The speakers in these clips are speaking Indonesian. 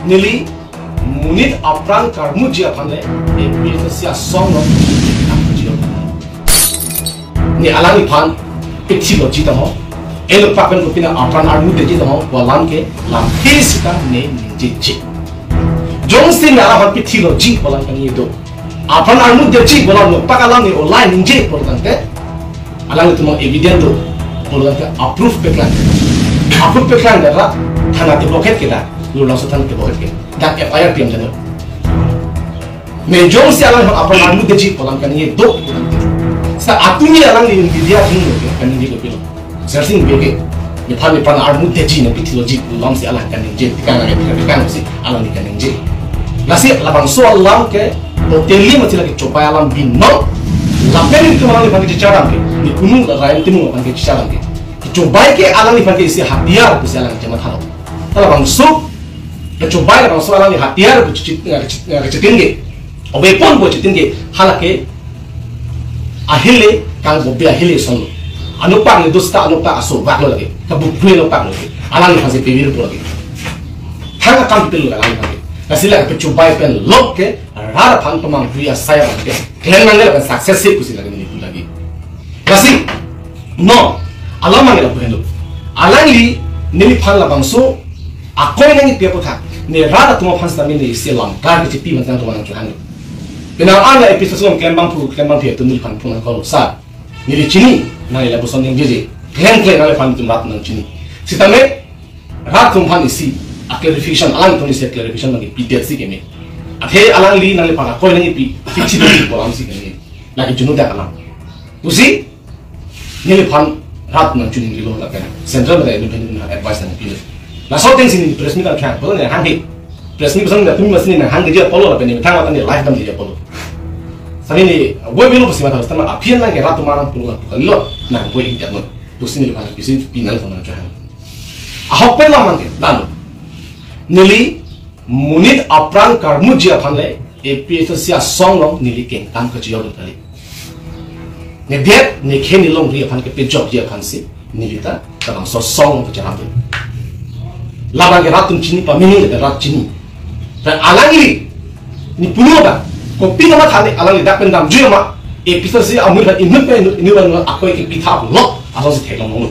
nili munit apran karmu jia phanle e pitasia song no namjio ni alani phan pithi lo jita ho elo papen ko pina apran armu de jita ho walam ke lam kesika ne ji jong sin ala phan pithi lo ji walam kan yedo apran armu de ji walam no pakalam ni online ninje polan ke alang tumo evident do polan ke approve peklan dara thana te blocket ke da lu langsung thana te blocket ke dan FIR PM jano me jong si alang apran armu de ji polan kan yedo sa atuni alang ni media thing ke kan ni ko pilo searching bege ni phani pan armu de ji na pithi lo ji lam si alang kan ninje kan si alang ni kan ninje nasi labang so alam ke totally mati lagi coba alam bino lapen itu malah dipakai cicaran ke di gunung lain timur pakai cicaran ke coba ke alam dipakai isi hatiar ku alam jaman halo kalau bang so ya coba bang so alam hatiar ku citin ke obepon ku citin ke halake ahile kang bobe ahile son anupa ni dosta anupa aso baklo lagi kabukwe anupa lagi alam dipakai pebir tu lagi hanga kam pelu alam dipakai nasila ke coba pen lok ke rara phan pemang pria saya ke kalian manggil kan sukses sih kusi lagi ini lagi nasi no alam manggil apa hendak alang li nili phan la bangso aku yang ini tiap hari ni rara tuh phan sedang ini silam kan kecipi macam tu orang cuhan benar anda episode sebelum kembang tiap tu nili phan pun kalau sah nili cini nali la bosan yang jadi kalian nali phan itu rat nang cini sitame rat tuh phan isi clarification alang tuh isi clarification lagi pidet sih kami Athe alang li nang lepang koi nang ipi pichi do polam si kani lagi junu dak alang usi ni lepang rat nang juni lo la kan central da independent advice nang pil la so things in press meet kan polo ne hangi press meet besang da tumi masini nang hangi dia polo la pen tang watan ni live dam dia polo sani ni we bilo pasi mata stama apian nang rat marang polo la lo nang we ik no usi ni lepang pisi pinal ko nang kan ahok pe la mang ke dan nili munit apran karmu jia phanle episosia song long nili ken kam ka jiyo tali ne det ne kheni long ri phan ke pe job jia phan si nili ta ka so song ko jara tu laba ke ratun chini pa mini de rat chini ta alangi ni puno ba ko pina ma thane alangi dak pen dam jiyo ma episosia amul ba inu pe inu ba akoi ke pitha lo aso si thelong lo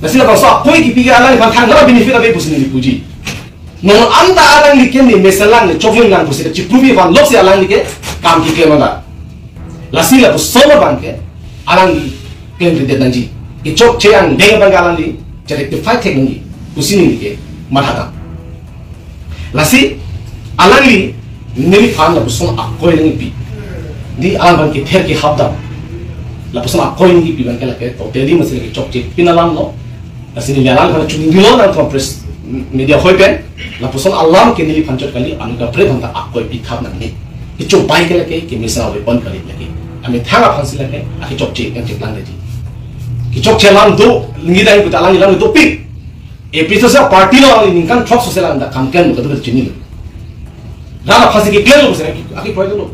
nasila ka so akoi ki pi alangi phan thang la benefit ave pusini ni puji no anta alang like ni mesalang ni chokling nang pusi ci pruvi van lok si alang like kam ki ke mala lasila bu solo banke alang ke de nanji ki chok che ang de bang alang ni jare te fight technique pusi ni ke mahata lasi alang ni ni fan la buson akoy ni pi di alang ban ki ther ki habda la buson akoy ni pi ban ke la ke to te di masile ki chok che pinalam no lasi ni alang ban chuni ngilo na compress media hoi pen la person alam ke nili panchot kali anu ka pre banta akoi pikhap nang ni ki chop bai ke lake ki misal we pon kali lake ami thanga phansi lake aki chop che en lang de ki chop che lam do ngi dai puta lang do pi episode sa party lo ni kan thok social anda kam ken ko do chini la phansi ki clear lo se aki poi lo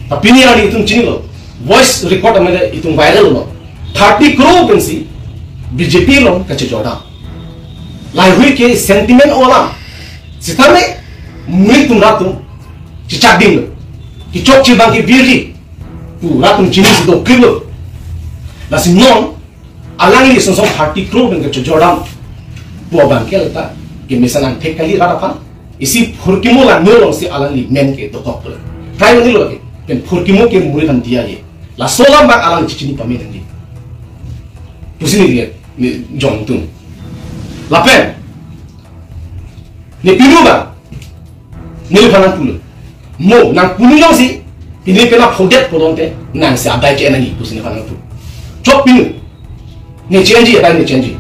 tapi ni ani itung chini lo voice record amade itung viral lo 30 crore pensi BJP lo ka che joda lai hui ke sentiment olam sitame mui tum ratum cicak ding ki chok chi bang ki birri tu ratum chini si do kilo la si non alang li son 30 crore bang ke jodam bo bang ke lata ki misalan thekali rapa isi phurkimo la no si alang li men ke to tok pro try ni lo ke pen phurkimo ke muri tan dia ye la solam bang alang chichini pame ngi pusini dia ni jong tum lapen ni pinuga ni panan pulu mo nang punu yo si ini pela fodet podonte nang si adai ke nani pusini panan tu chop pinu ni change adai ni change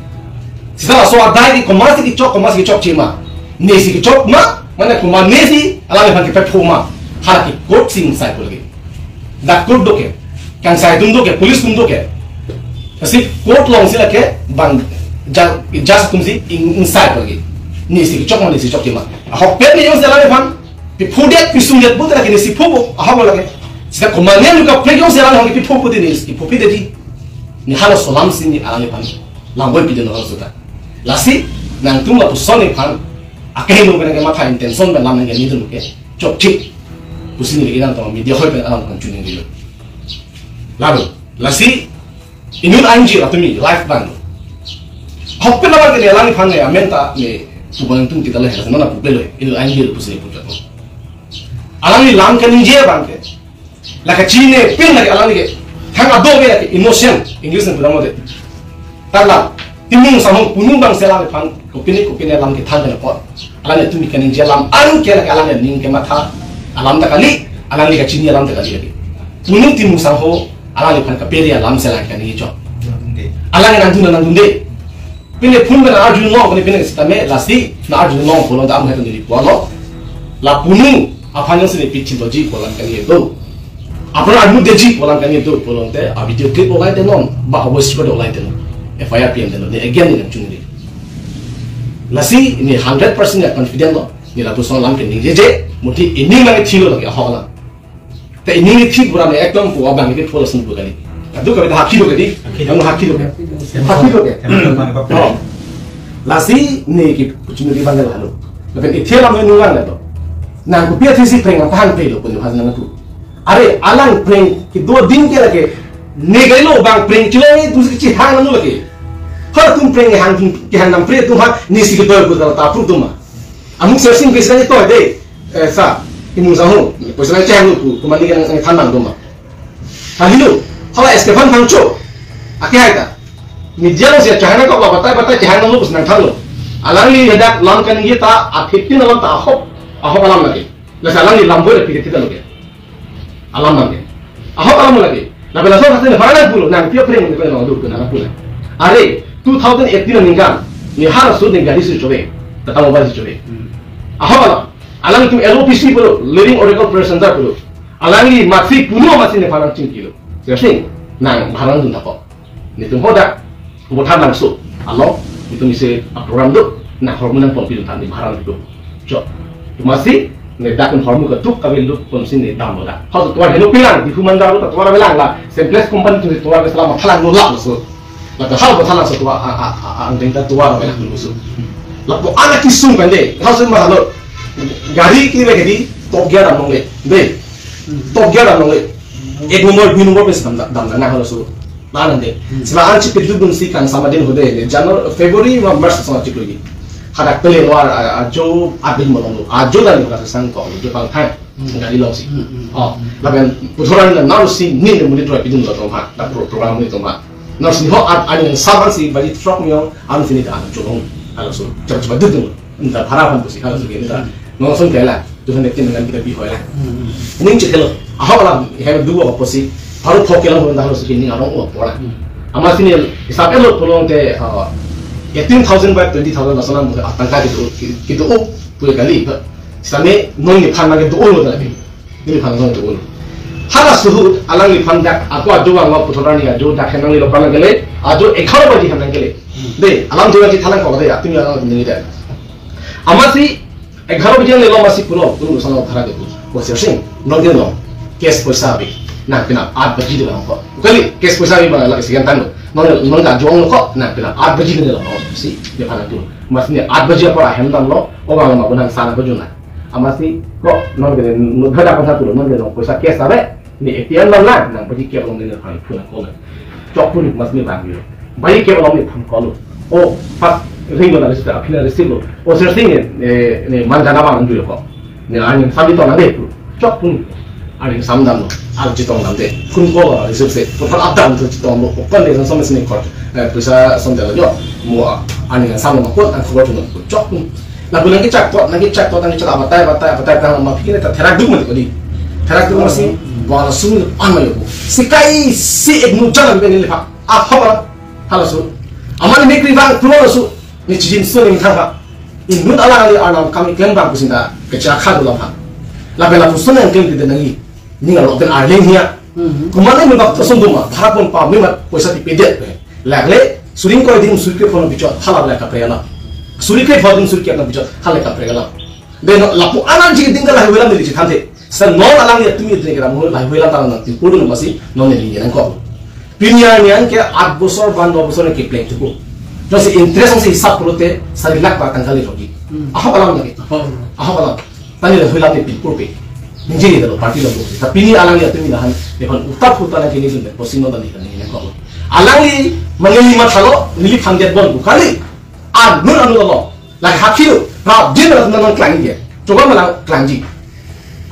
sisa so adai ki komasi ki chop chima ni si ki chop ma mana kuma ni si ala me phan ke phoma har ki court sing sai ko lagi da court do ke kan sai dum do ke police dum do ke asi court long si la ke bang just kumsi inside lagi ni si chok ni si chok kima hok pe ni yung sala fan pi phudet pi sunget bu tara ni si phubo ahabo lagi sida komane lu ka pre yung sala hong pi phubo de ni si phupi de di ni hala solam si ni ala ni fan lamboy pi de no suta lasi nang tum la pusone fan akai lo kan mata intention ben lam nang ni dulu ke chok chik pusing ni kan to media hoi ben alam kan chuning dilo lalu lasi inut anji atumi life ban hoppe na ba ke alang phang ya menta me subang tung kita leh sana na puple lo inut anji pusing puja to alang ni lam kan je ban ke la ka chine pin na alang ni ke thang ado be ke emotion english na pura mo de tala timung samong punung bang selang phang kopini alam ke thang na ko alam itu mikanin jalam an kena alam ning ke mata alam tak kali alam ni kacini alam tak kali lagi punung timung samho alam ni phan ka peri alam selang kan ni jo alam nang de pine phun bana arjun no kone pine sistame lasi na arjun no polo da am hetu ni polo la punung apanya se pichi loji polan kan ye do apna armu deji polan kan ye do polon te a video clip olai te non ba voice record olai te FIR PM te no again ni chungri lasi ini 100% ya confident lo ni la pusong lam ke ni je muti ini lang thilo lagi hola te ini ni thik burane ekdom po abang ke tholo sun bugani adu ka ha kilo ke di ang ha kilo ke lasi ni ki puchuni di bangal halo lepen ithela me nungan la to nang ku pia thisi preng tahan pe lo pun hasna tu are alang preng ki 2 din ke lage ne gailo bang preng chilo ni tu chi hang nu lage har tum preng hang tum ke hang nam pre tum ha ni si ke toy ko ta pru tum amuk searching page ni toy de sa imu sa ho poisa na chang lu ku mani kan sang than tum halilu hala Stefan Pangcho ake haita media lo sia chahana ko bata chahana lu pusnang thalo alang ni hedak lam kan ye ta a 15 alam ta ahop alam lagi la salang ni lam boy le pite lo ke alam lagi ahop alam lagi la bela so hasne farana pulo nang pio preng ni ko no dur kana pula are 2018 ningkan ni har su ni gari su chobe tata mobile su chobe ahop alang tu LOPC pulo living oracle presenter pulo alang ni matri puno masih ne farang cing kilo sing nang harang dun tapo ni tu hoda botan langsung alo itu misi program tu na hormon pon pilu tan ni harang itu jo masih ne dakun hormon ke tu kami lu pon sini dam boda hau tu henu pilang di human daru tu wala belang la simples company tu tu selama phalang lu la so la ka hau botan langsung tu ang dengta tu wala belang lu so la po anak kisung pende hau sen ma lo gari ki be di top gear am nong le be top gear am nong le एक नंबर 2 नंबर पे दम ना हलो सो लानंदे सिमा आन चिप पिदु बुन सी kan sama din hode January February wa March sama chip लगी hadak pele war ajo abin molong ajo la ni ka sang ko jo pang thai ngari lo si laben puthoran na naru si ni ne muni tro pidun lo to ma ta program ni to ma naru si ho an saban si bali truck myo an finit an jolong alo so chap chap du nda phara pan si alo so ge nda no son kela tu ne tin ngan kita bi hoila ning che kelo ahawala he du wa posi haru phokela ho nda halo so ni arong o pora ama sini hisab elo polong te 18000 by 20000 na salam mo atangka gitu o pure kali same no ni phan na ke do lo da ni phan no do hala suhu alang ni phan dak aku ajo wa puthora ni ajo dak henang ni lo phan gele ajo 11 baji henang gele de alam joga ti thalang ko de atumi alang ni de amasi 11 baji ni lo masi pulo pulo sana thara de ko sing no de no kes poisa bi na pina 8 baji de ko kali kes poisa bi ba la sekian tanu no ga jong ko na pina 8 baji de lo si de phana tu mas ni 8 baji apa hendang lo o ba ma bunang sana baju na amasi ko no de no thada ko satu no de no poisa kes abe ni etian lo na nang baji ke lo de na phana phuna ko chok pun mas ni bang yo bayi ke lo ni pham ko lo o pas ring na lista apina resilo o ser sing ne manjana ba ndu ko ne ani sabi to na de chok pun ani samdam lo al jitong nam de kun ko la reserve to par adam to jitong lo ko kan de san somes ni ko pisa som de lo yo mo ani samdam ko an ko to no chok pun la bulan ki chak to na ki chak batai ta ma fikine ta therak du mo ko di therak du mo si wala sum an ma yo sikai si ek nu jala be ni fa a khaba hala su amani ne kri bang pro su ni chijin su ni tha in nut ala ali anam kami klem bang kusinda ke cha kha do la pha la bela kusun en klem de nangi ni ngal open arleng hia kumane mi bak tosum duma tharapon pa mi mat poisa ti pedet lagle suring ko din surke phone bicho hala la ka prela surike phone surke na bicho hala ka prela de no lapu anan ji dinga la wela mi ji thante sa no alang ya tumi de gra mo la wela ta na ti purun masi no ne ni nan ko pinya nian ke 8 bosor ban 2 bosor ke play tu ko jose interest se hisab prote sarilak ba kan kali rogi ahok alam lagi ahok alam tani la hula te pilpur pe ninje dalo party lo tapi ni alang ya tumi lahan dekon utap huta na kini dun posino tani kan ni ko alang ni mangili mathalo nili khanget bon bukhali nun anu lo la hakhilu ra din la nan klangi ye coba malang klangi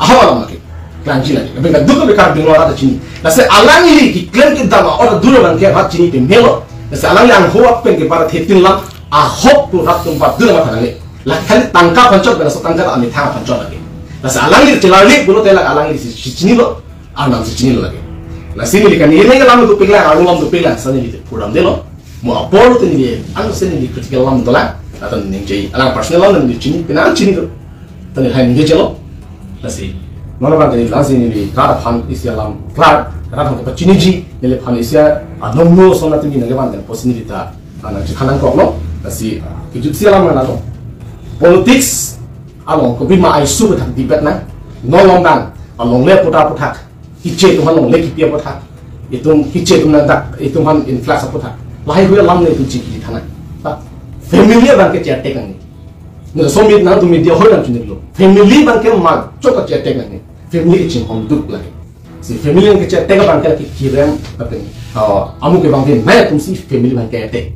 ahok alam lagi klangi lagi benga duk be kar dingwa ra chini la se alang ni ki claim ke dama or duro ban ke hat chini pe melo la se alang yang ho ap pen ke para thetin lam ahok tu rat tum ba duro ma thanale la khali tangka pancot bena so tangka ami tha pancot lagi Nasa alang di celali bulu telak alang di sini lo, anam sini lo lagi. Nasi ni kan ini kan lamu tu pinglah, alang lamu tu pinglah, sana ni kurang deh lo. Mau apa tu ni dia, anu sini ni ketika lamu tu lah, atau ni jadi alang personal lamu ni sini, kenal sini tu, tu ni hanya ni jelo. Nasi, mana bang ni nasi ni kar pan isi alam klar, kar pan tu sini ji, ni pan isi anom lo sana tu ni nanti bang posisi kita, anak kanan kok lo, nasi kejut si alam mana lo, politics along ko bima ay super thak dibet na no long dan along le puta putak hiche tu han long le kipia putak itum hiche tu na dak itum han influx putak lai hu lam le tu chi ki thana ta family ban ke chate kan ni so mit na tu media ho lam chin lo family ban ke ma chok ka chate kan ni family chin hom duk la si family ke chate ka ban ke ki ram ta ke amu ke bang ke na tum si family ban ke te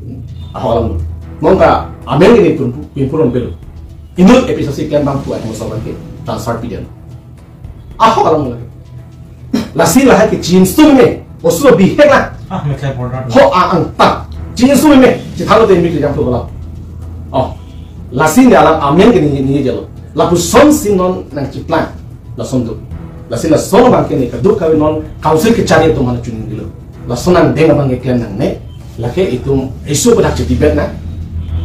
a ho lam mon ka amen ni pun pun belo Induk episode sekian bang tuan yang bersama kita transfer pilihan. Aku kalau mulai, lasi lah ke jeans tu me, osu lebih lah. Macam border. Ho tak jeans tu me, cithalo tu mikir jam tu bola. Lasi ni alam amen ke ni jalo. Lapu son sinon nang ciplan, lason tu. Lasi la son bang ke ni kaduk kawin non council ke cari tu mana cunin dulu. Lason nang dengar bang ke klaim nang ne, laki itu isu pada cetibet na.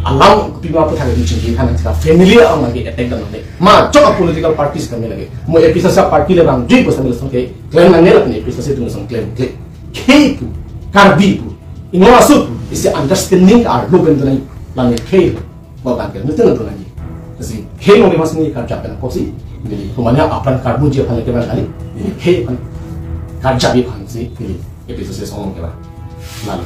Alam pima apa thang itu cingkir kan kita family orang lagi attack dan lagi, ma cakap political parties kami lagi, mau episode siapa party le bang, jadi pasal lepas ke klaim nang nela ni episode itu ngasam klaim itu karbi itu, ini masuk isi understanding ar lo bentuk ni langi ke, mau bangkit, nanti nanti lagi, jadi ke mau masuk ni kerja apa nak kosi, jadi kemana apa karbu dia paling keban kali, jadi ke kerja dia paling sih, jadi episode song keban, lalu.